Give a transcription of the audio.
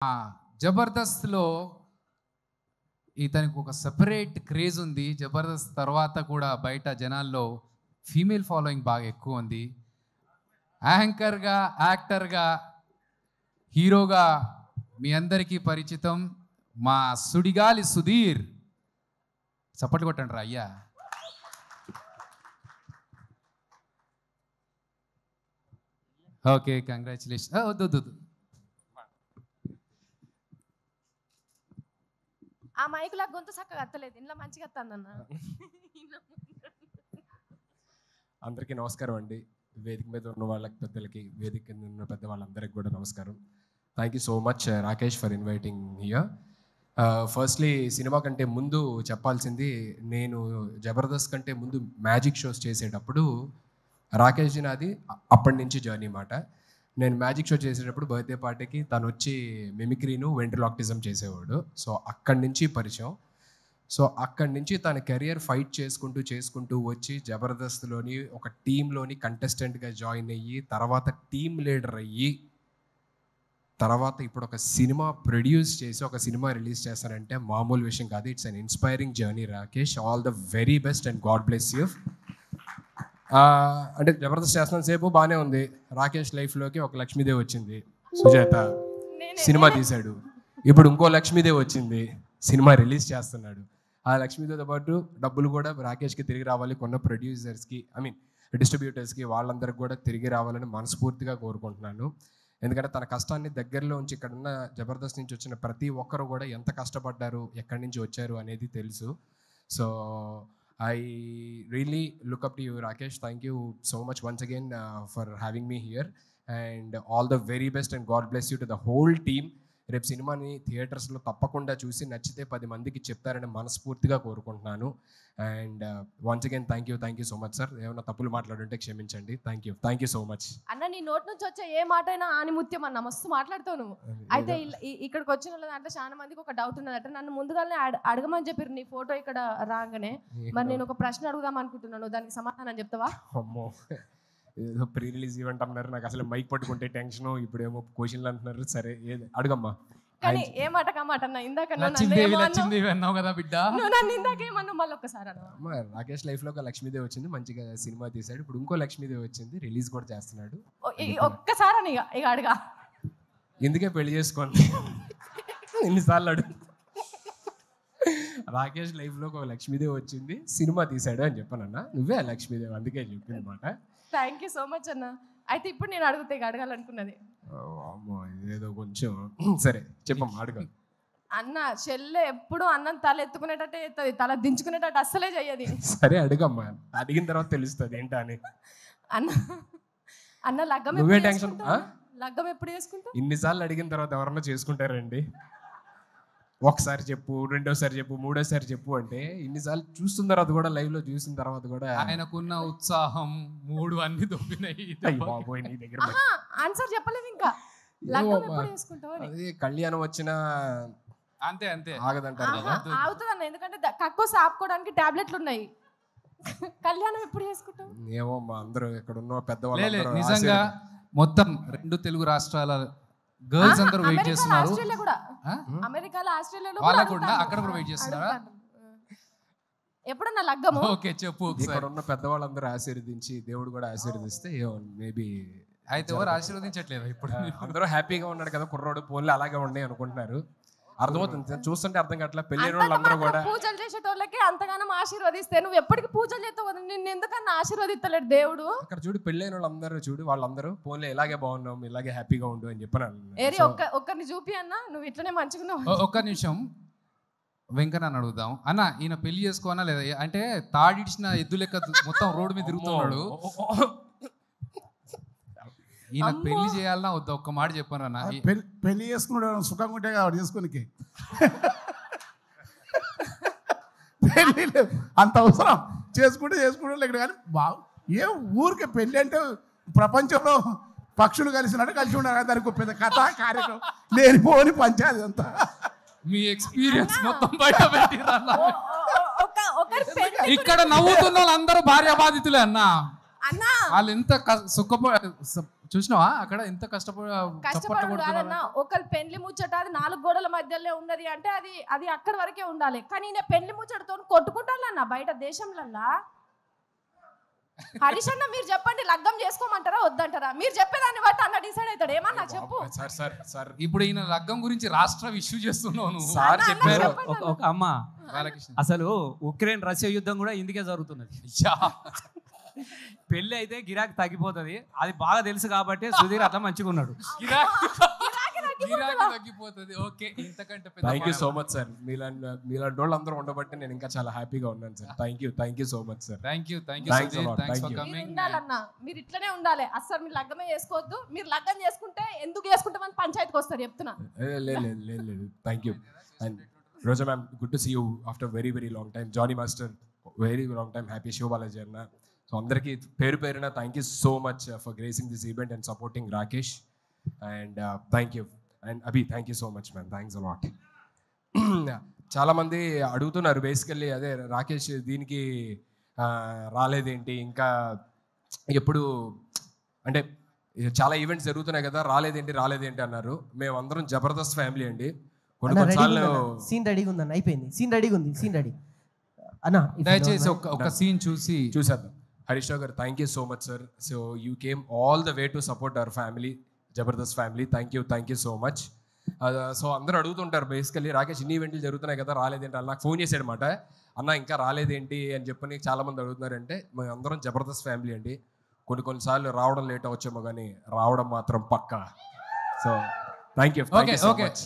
జబర్దస్త్లో ఇతనికి ఒక సెపరేట్ క్రేజ్ ఉంది. జబర్దస్త్ తర్వాత కూడా బయట జనాల్లో ఫీమేల్ ఫాలోయింగ్ బాగా ఎక్కువ ఉంది. యాంకర్గా, యాక్టర్గా, హీరోగా మీ అందరికీ పరిచితం మా సుడిగాలి సుధీర్. చప్పట్లు కొట్టండి రా అయ్యా. Okay, congratulation. వద్దు ఆ మైకులా గొంతు చక్కగా అత్తలేదు, ఇంట్లో మంచిగా అత్తందన్న. అందరికీ నమస్కారం అండి. వేదిక మీద ఉన్న వాళ్ళకి, పెద్దలకి, వేదిక కింద ఉన్న పెద్ద వాళ్ళందరికీ కూడా నమస్కారం. Thank you so much Rakesh for inviting here. Firstly cinema కంటే ముందు చెప్పాల్సింది, నేను జబర్దస్త్ కంటే ముందు మ్యాజిక్ షోస్ చేసేటప్పుడు రాకేష్ జీ నాది అప్పటి నుంచి జర్నీ మాట. నేను మ్యాజిక్ షో చేసేటప్పుడు బర్త్డే పార్టీకి తను వచ్చి మిమిక్రీను, వెంట్రలాక్టిజం చేసేవాడు. సో అక్కడి నుంచి పరిచయం. సో అక్కడి నుంచి తన కెరియర్ ఫైట్ చేసుకుంటూ వచ్చి జబర్దస్త్లోని ఒక టీంలోని కంటెస్టెంట్గా జాయిన్ అయ్యి, తర్వాత టీమ్ లీడర్ అయ్యి, తర్వాత ఇప్పుడు ఒక సినిమా ప్రొడ్యూస్ చేసి ఒక సినిమా రిలీజ్ చేస్తారంటే మామూలు విషయం కాదు. It's an inspiring journey Rakesh. All the very best and God bless you. అంటే జబర్దస్త్ చేస్తున్న సేపు బాగానే ఉంది. రాకేష్ లైఫ్లోకి ఒక లక్ష్మీదేవి వచ్చింది, సుజాత సినిమా తీశాడు. ఇప్పుడు ఇంకో లక్ష్మీదేవి వచ్చింది, సినిమా రిలీజ్ చేస్తున్నాడు. ఆ లక్ష్మీదేవితో పాటు డబ్బులు కూడా రాకేష్కి తిరిగి రావాలి, కొన్న ప్రొడ్యూసర్స్కి, డిస్ట్రిబ్యూటర్స్కి, వాళ్ళందరికీ కూడా తిరిగి రావాలని మనస్ఫూర్తిగా కోరుకుంటున్నాను. ఎందుకంటే తన కష్టాన్ని దగ్గరలో ఉంచి ఇక్కడున్న జబర్దస్త్ నుంచి వచ్చిన ప్రతి ఒక్కరు కూడా ఎంత కష్టపడ్డారు, ఎక్కడి నుంచి వచ్చారు అనేది తెలుసు. So I really look up to you, Rakesh. Thank you so much once again for having me here, and all the very best and God bless you to the whole team. రేపు సినిమాని థియేటర్స్లో తప్పకుండా చూసి నచ్చితే 10 మందికి చెప్తారని మనస్ఫూర్తిగా కోరుకుంటున్నాను. And once again thank you so much sir. ఏమైనా తప్పులు మాట్లాడుంటే క్షమించండి. థ్యాంక్ యూ సో మచ్ అన్న. నీ నోట్ నుంచి వచ్చే ఏ మాట అయినా ఆనిముత్యం అన్న, మస్తు మాట్లాడుతావు నువ్వు. అయితే ఇక్కడికి వచ్చిన వాళ్ళ దాంట్లో చాలా మందికి ఒక డౌట్ ఉన్నదట. నన్ను ముందుగానే అడగమని చెప్పారు నీ ఫోటో ఇక్కడ రాగానే. మరి నేను ఒక ప్రశ్న అడుగుదాం అనుకుంటున్నాను, దానికి సమాధానం చెప్తావా? అమ్మో, ఏదో ప్రీ రిలీజ్ ఈవెంట్ అన్నారు, నాకు అసలు మైక్ పట్టుకుంటే టెన్షన్, ఇప్పుడేమో క్వశ్చన్లు అంటున్నారు. సరే అడుగమ్మా. కానీ ఏ మాట మాట అన్న, ఇందాక లక్ష్మీదేవి అన్నావు కదా బిడ్డ, నన్ను ఇందాక ఏమన్నా మళ్ళీ ఒక్కసారి అన్న. రాకేష్ లైఫ్ లో ఒక లక్ష్మీదేవి వచ్చింది, మంచిగా సినిమా తీశాడు. ఇప్పుడు ఇంకో లక్ష్మీదేవి వచ్చింది, రిలీజ్ కూడా చేస్తున్నాడు. ఒక్కసారి అని ఇక అడగా, ఎందుకే పెళ్లి చేసుకోండి ఎన్నిసార్లు అడుగు. రాకేష్ లైఫ్ లో ఒక లక్ష్మీదేవి వచ్చింది, సినిమా తీశాడు అని చెప్పానన్నా. నువ్వే ఆ లక్ష్మీదేవి, అందుకే చెప్పింది మాట. థ్యాంక్ యూ సో మచ్ అన్న. అయితే ఇప్పుడు నేను అడగాలనుకున్నది ఏదో కొంచెం సరే చెప్పమ్మా, అడగ. అన్న చెల్లె ఎప్పుడు అన్నం తల ఎత్తుకునేటట్టే ఎత్తది, తల దించుకునేటట్టు అస్సలే చెయ్యది. సరే అడుగమ్మా, అడిగిన తర్వాత తెలుస్తుంది ఏంటా అని. అన్న లగ్గం నువ్వే టెన్షన్. లగ్గం ఎప్పుడు చేసుకుంటా? ఇన్నిసార్లు అడిగిన తర్వాత ఎవరన్నా చేసుకుంటారండి? ఒకసారి చెప్పు, రెండోసారి చెప్పు, మూడోసారి చెప్పు అంటే ఇన్నిసార్లు చూస్తున్న తర్వాత కూడా, లైవ్ లో చూసిన తర్వాత కూడా ఆయనకున్న ఉత్సాహం, మూడు అన్ని దొబ్బినాయి. బాబోయ్, నీ దగ్గర ఆన్సర్ చెప్పలేదు ఇంకా. లగ్గం ఎప్పుడు చేసుకుంటావు? అది కళ్యాణం వచ్చిన అంతే ఆగదంటారు కదా. ఆగుతుంది అన్న, ఎందుకంటే కక్కువ ఆపుకోవడానికి టాబ్లెట్లు ఉన్నాయి. కళ్యాణం ఎప్పుడు చేసుకుంటావు? ఏమో మా అందరూ ఇక్కడ ఉన్న పెద్దవాళ్ళు నిజంగా మొత్తం 2 తెలుగు రాష్ట్రాల గర్ల్స్ అందరూ వెయిట్ చేస్తున్నారు. అమెరికాలో, ఆస్ట్రేలియాలో వాళ్ళకు కూడా అక్కడ కూడా వెయిట్ చేస్తున్నారా? ఎప్పుడన్నా లగ్గము? ఓకే చెప్పు. ఇక్కడ ఉన్న పెద్దవాళ్ళందరూ ఆశీర్వదించి, దేవుడు కూడా ఆశీర్వదిస్తే మేబీ. అయితే ఎవరు ఆశీర్వదించట్లేదు ఇప్పుడు? అందరూ హ్యాపీగా ఉన్నాడు కదా కుర్రోడు, పోన్లు అలాగే ఉన్నాయి అనుకుంటున్నారు. అర్థమవుతుంది, చూస్తుంటే అర్థం కావట్లేదు. పెళ్ళైన వాళ్ళందరూ కూడా పూజలు చేసేటోళ్ళకి అంతగానం ఆశీర్వదిస్తే నువ్వు ఎప్పటికీ పూజలు చేస్తావు, నిన్ను ఎందుకన్నా ఆశీర్వదిస్తలేడు దేవుడు? అక్కడ చూడు, పెళ్ళైన వాళ్ళందరూ చూడు, వాళ్ళందరూ పోన్లే ఇలాగే బాగున్నాం, ఇలాగే హ్యాపీగా ఉండు అని చెప్పాను. ఒక్కరిని చూపి అన్న, నువ్వు ఇట్లనే మంచిగా. ఒక్క నిమిషం వెంకన్న అడుగుదాం. అన్న, ఈయన పెళ్లి చేసుకోనా లేదా? అంటే తాడిడిచిన ఎద్దు లెక్క మొత్తం రోడ్డు మీద తిరుగుతున్నాడు. ఈయన పెళ్లి చేయాలన్నా వద్దా? ఒక్క మాట చెప్పాను అన్న. పెళ్లి చేసుకున్నాడు సుఖంగా ఉంటే కాబట్టి చేసుకోనికి పెళ్లి అంత అవసరం. చేసుకుంటే ఇక్కడ కానీ ఏ ఊరికే పెళ్ళి అంటే ప్రపంచంలో పక్షులు కలిసినట్టు కలిసి ఉండాలి. దానికి పెద్ద కథ కార్యక్రమం లేనిపోని పంచాయతీ అంతా. మీ ఎక్స్పీరియన్స్ మొత్తం బయట పెట్టిరా. ఇక్కడ నవ్వుతున్న వాళ్ళందరూ భార్య బాధితులే అన్న. వాళ్ళు ఎంత చూసినావా అక్కడ ఎంత కష్టపడి కష్టపడు కాదన్నా, ఒకరి పెళ్లి ముచ్చట అది 4 గోడల మధ్యలో ఉన్నది అంటే అది అక్కడి వరకే ఉండాలి. కానీ నేను పెళ్లి ముచ్చటతో కొట్టుకుంటానన్నా బయట దేశంలల్లా. హరీష్ అన్న మీరు చెప్పండి, లగ్గం చేసుకోమంటారా వద్దంటారా? మీరు చెప్పేదాన్ని బట్టి అన్న డిసైడ్ అవుతాడు. ఏమన్నా చెప్పు. సార్ ఇప్పుడు ఈయన లగ్గం గురించి రాష్ట్ర ఇష్యూ చేస్తున్నావు నువ్వు. సార్ చెప్పారు. ఒక అమ్మ, అసలు ఉక్రెయిన్ రష్యా యుద్ధం కూడా ఇందుకే జరుగుతున్నది. పెళ్లి అయితే గిరాకీ తగ్గిపోతుంది, అది బాగా తెలుసు కాబట్టి సుధీర్ అట్లా మంచిగా ఉన్నాడు. గిరాకీ తగ్గిపోతుంది. ఓకే, ఇంతకంటే thank you so much sir. మీలాంటి వాళ్ళు అందరూ ఉండబట్టి నేను ఇంకా చాలా హ్యాపీగా ఉన్నాను sir. Thank you so much sir. Thank you Thanks a lot. Thanks for Thank you. Coming. ఉండాలన్నా, మీరు ఇట్లనే ఉండాలి. అస్సలు మీరు లగ్గమే చేసుకోవద్దు. మీరు లగ్గం చేసుకుంటే ఎందుకు చేసుకుంటామని పంచాయతీకి వస్తారు చెప్తున్నా. లేదు thank you. And Roja ma'am, good to see you after very very long time. Johnny master, very long time. Happy Shivabalaji అన్న. సో అందరికీ పేరున thank you so much for gracing this event and supporting Rakesh. And thank you. And Abhi, thank you so much ma'am. Thanks a lot. చాలామంది అడుగుతున్నారు basically, అదే రాకేష్ దీనికి రాలేదేంటి, ఇంకా ఎప్పుడు అంటే చాలా ఈవెంట్స్ జరుగుతున్నాయి కదా, రాలేదేంటి అన్నారు. మేమందరం జబర్దస్త్ ఫ్యామిలీ అండి. కొన్నిసార్లు సీన్ రెడీగా ఉందన్న, అయిపోయింది. సీన్ రెడీగా ఉంది. సీన్ రెడీ అన్న, దయచేసి ఒక సీన్ చూసేద్దాం. హరీష్ రావు గారు, thank you so much sir. So you came all the way to support our family, Jabardasth family. Thank you so much. So అందరూ అడుగుతుంటారు బేసికల్లీ, రాకేష్ ఇన్ని ఈవెంట్లు జరుగుతున్నాయి కదా రాలేదేంటి అని. నాకు ఫోన్ చేశాడు అనమాట, అన్న ఇంకా రాలేదేంటి అని చెప్పని చాలా మంది అడుగుతున్నారంటే, మేము అందరం జబర్దస్త్ ఫ్యామిలీ అండి. కొన్నిసార్లు రావడం లేట్ అవచ్చేమో కానీ రావడం మాత్రం పక్కా. So thank you so much.